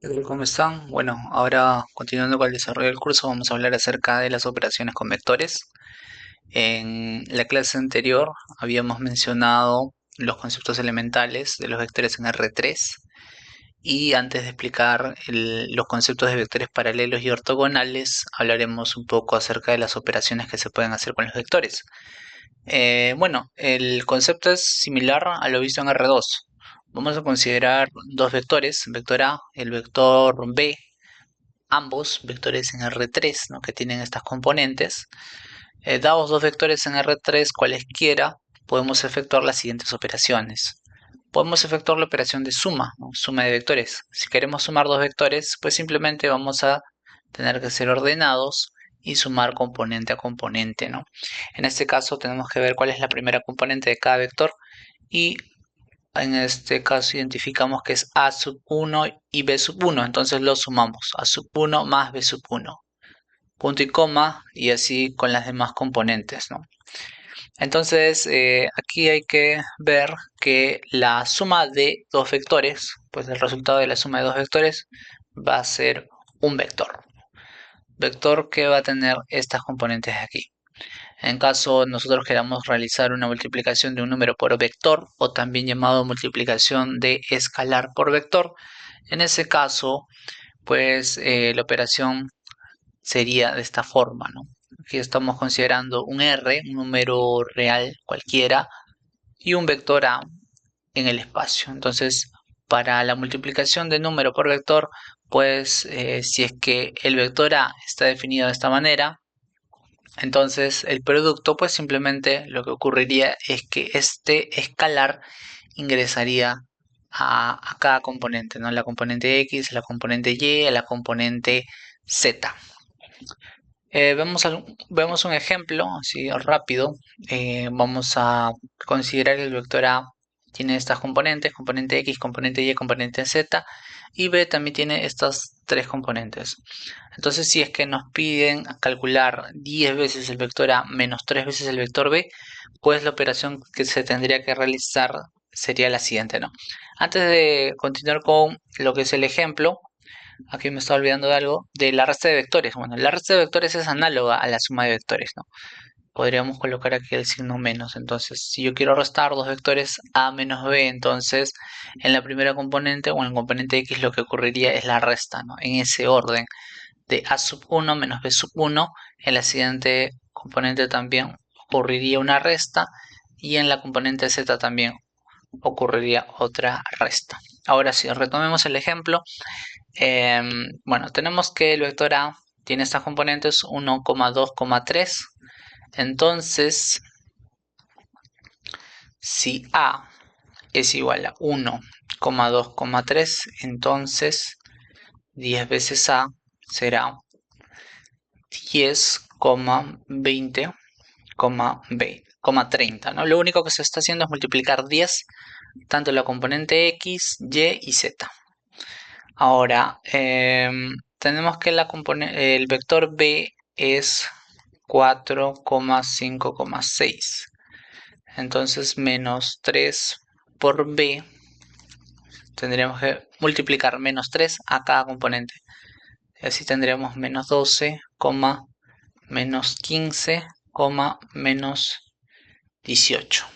¿Qué tal? ¿Cómo están? Bueno, ahora continuando con el desarrollo del curso, vamos a hablar acerca de las operaciones con vectores. En la clase anterior habíamos mencionado los conceptos elementales de los vectores en R3 y antes de explicar los conceptos de vectores paralelos y ortogonales, hablaremos un poco acerca de las operaciones que se pueden hacer con los vectores. Bueno, el concepto es similar a lo visto en R2. Vamos a considerar dos vectores, vector A, el vector B, ambos vectores en R3, ¿no?, que tienen estas componentes. Dados dos vectores en R3 cualesquiera, podemos efectuar las siguientes operaciones. Podemos efectuar la operación de suma, ¿no?, suma de vectores. Si queremos sumar dos vectores, pues simplemente vamos a tener que ser ordenados y sumar componente a componente, ¿no? En este caso tenemos que ver cuál es la primera componente de cada vector y en este caso identificamos que es A sub 1 y B sub 1, entonces lo sumamos, A sub 1 más B sub 1, punto y coma, y así con las demás componentes, ¿no? Entonces aquí hay que ver que la suma de dos vectores, pues el resultado de la suma de dos vectores va a ser un vector que va a tener estas componentes de aquí. En caso nosotros queramos realizar una multiplicación de un número por vector, o también llamado multiplicación de escalar por vector, en ese caso, pues la operación sería de esta forma, ¿no? Aquí estamos considerando un R, un número real cualquiera, y un vector A en el espacio. Entonces, para la multiplicación de número por vector, pues si es que el vector A está definido de esta manera, entonces el producto, pues simplemente lo que ocurriría es que este escalar ingresaría a cada componente, ¿no? La componente X, la componente Y, la componente Z. Vemos un ejemplo así rápido. Vamos a considerar que el vector A tiene estas componentes, componente X, componente Y, componente Z, y B también tiene estas tres componentes. Entonces, si es que nos piden calcular 10 veces el vector A menos 3 veces el vector B, pues la operación que se tendría que realizar sería la siguiente, ¿no? Antes de continuar con lo que es el ejemplo, aquí me estaba olvidando de algo, de la resta de vectores. Bueno, la resta de vectores es análoga a la suma de vectores, ¿no? Podríamos colocar aquí el signo menos. Entonces, si yo quiero restar dos vectores a menos b, entonces en la primera componente o en el componente x lo que ocurriría es la resta, ¿no? En ese orden, de a sub 1 menos b sub 1, en la siguiente componente también ocurriría una resta y en la componente z también ocurriría otra resta. Ahora sí, retomemos el ejemplo. Bueno, tenemos que el vector A tiene estas componentes 1, 2, 3. Entonces, si A es igual a 1, 2, 3, entonces 10 veces A será 10, 20, B, 30, ¿no? Lo único que se está haciendo es multiplicar 10, tanto la componente X, Y y Z. Ahora, tenemos que el vector B es 4,5,6. Entonces, menos 3 por B, tendríamos que multiplicar menos 3 a cada componente. Y así tendríamos menos 12, menos 15, menos 18.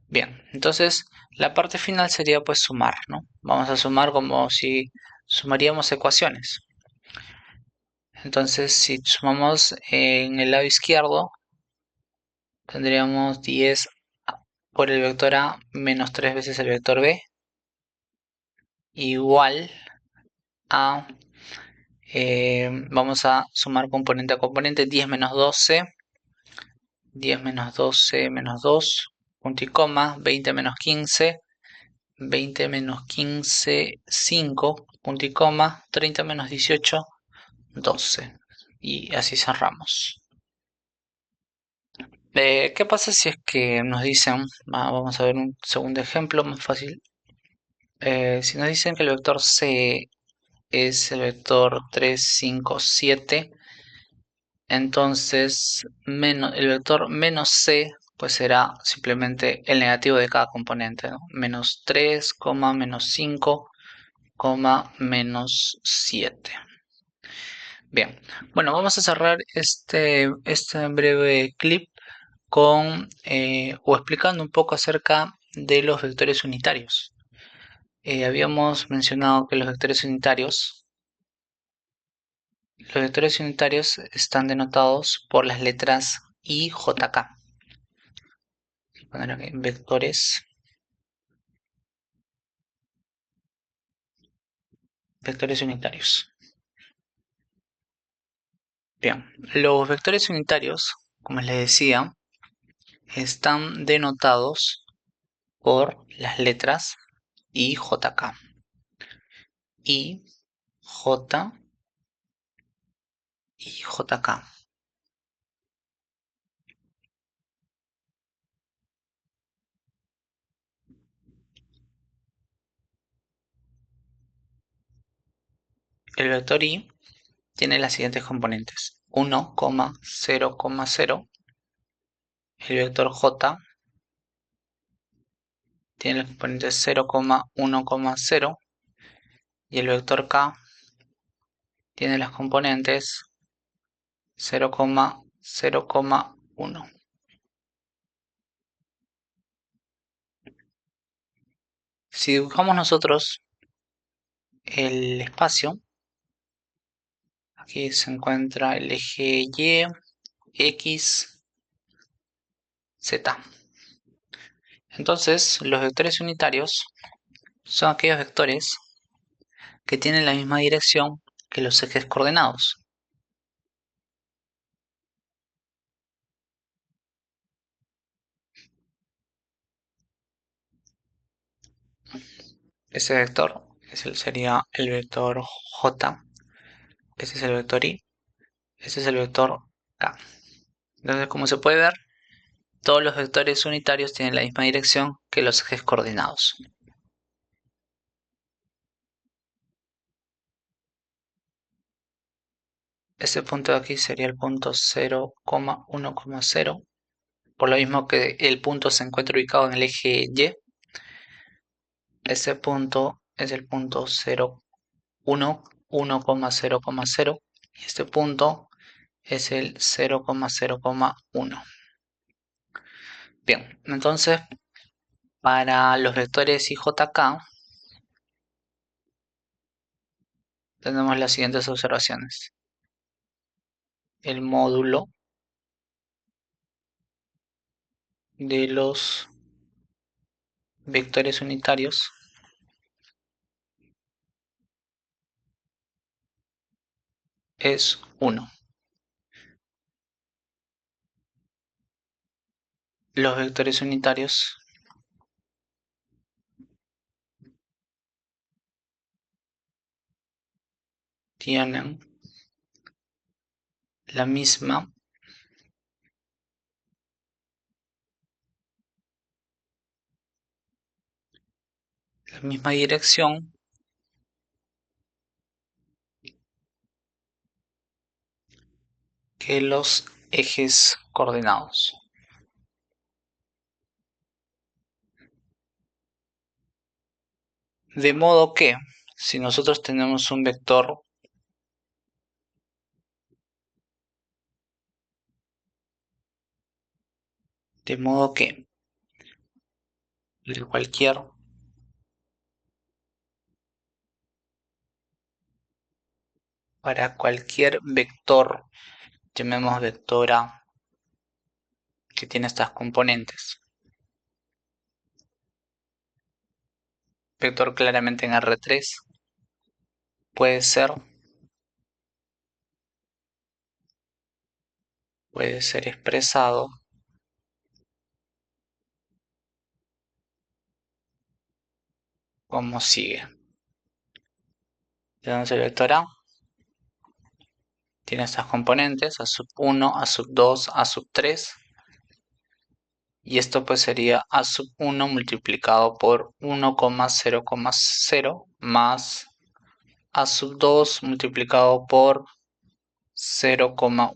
Bien, entonces la parte final sería pues sumar, ¿no? Vamos a sumar como si sumaríamos ecuaciones. Entonces, si sumamos en el lado izquierdo, tendríamos 10 por el vector A menos 3 veces el vector B, igual a, vamos a sumar componente a componente, 10 menos 12, 10 menos 12 menos 2, punto y coma, 20 menos 15, 20 menos 15, 5, punto y coma, 30 menos 18, 12. Y así cerramos. ¿Qué pasa si es que nos dicen, vamos a ver un segundo ejemplo más fácil? Si nos dicen que el vector C es el vector 3, 5, 7, entonces el vector menos C pues será simplemente el negativo de cada componente, ¿no? Menos 3, menos 5, menos 7. Bien, bueno, vamos a cerrar este breve clip con o explicando un poco acerca de los vectores unitarios. Habíamos mencionado que los vectores unitarios están denotados por las letras I, J, K. Voy a poner aquí vectores unitarios. Bien, los vectores unitarios, como les decía, están denotados por las letras I, J, K. I, J y JK. El vector I tiene las siguientes componentes: 1, 0, 0. El vector J tiene las componentes 0, 1, 0. Y el vector K tiene las componentes 0, 0, 1. Si dibujamos nosotros el espacio, aquí se encuentra el eje Y, X, Z. Entonces, los vectores unitarios son aquellos vectores que tienen la misma dirección que los ejes coordenados. Ese vector sería el vector J, ese es el vector I, ese es el vector K. Entonces, como se puede ver, todos los vectores unitarios tienen la misma dirección que los ejes coordenados. Este punto de aquí sería el punto 0, 1, 0. Por lo mismo que el punto se encuentra ubicado en el eje Y, ese punto es el punto 0, 1, 0, 0. Y este punto es el 0, 0, 1. Bien, entonces para los vectores IJK tenemos las siguientes observaciones. El módulo de los vectores unitarios es 1. Los vectores unitarios tienen la misma dirección que los ejes coordenados. De modo que, si nosotros tenemos un vector de modo que cualquier para cualquier vector, llamemos vector A, que tiene estas componentes, vector claramente en R3, puede ser expresado como sigue. Entonces el vector A tiene estas componentes, A sub 1, A sub 2, A sub 3. Y esto pues sería A sub 1 multiplicado por 1, 0, 0 más A sub 2 multiplicado por 0, 1,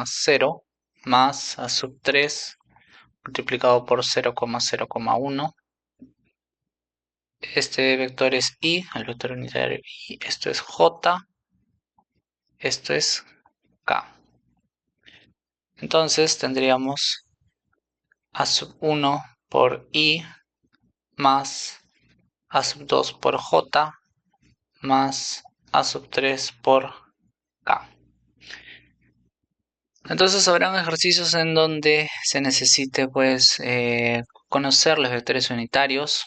0 más A sub 3 multiplicado por 0, 0, 1 Este vector es I, el vector unitario I, esto es J, esto es K. Entonces tendríamos A sub 1 por I más A sub 2 por J más A sub 3 por K. Entonces habrán ejercicios en donde se necesite pues conocer los vectores unitarios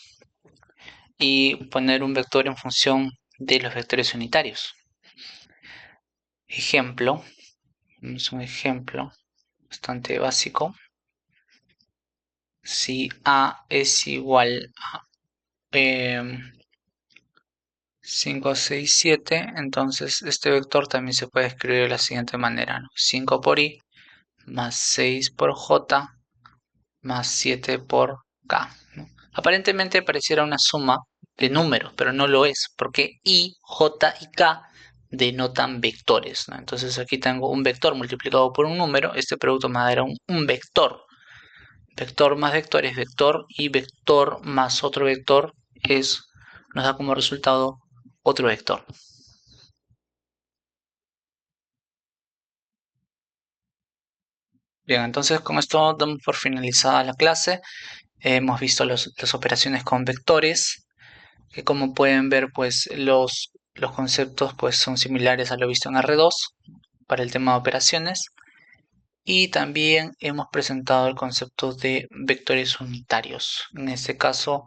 y poner un vector en función de los vectores unitarios. Ejemplo, es un ejemplo bastante básico. Si A es igual a 5, 6, 7, entonces este vector también se puede escribir de la siguiente manera, ¿no? 5 por I más 6 por J más 7 por K, ¿no? Aparentemente pareciera una suma de números, pero no lo es, porque I, J y K denotan vectores, ¿no? Entonces aquí tengo un vector multiplicado por un número, este producto me dará un vector. Vector más vector es vector y vector más otro vector nos da como resultado otro vector. Bien, entonces con esto damos por finalizada la clase. Hemos visto las operaciones con vectores, que como pueden ver, pues los conceptos pues, son similares a lo visto en R2 para el tema de operaciones. Y también hemos presentado el concepto de vectores unitarios, en este caso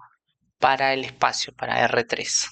para el espacio, para R3.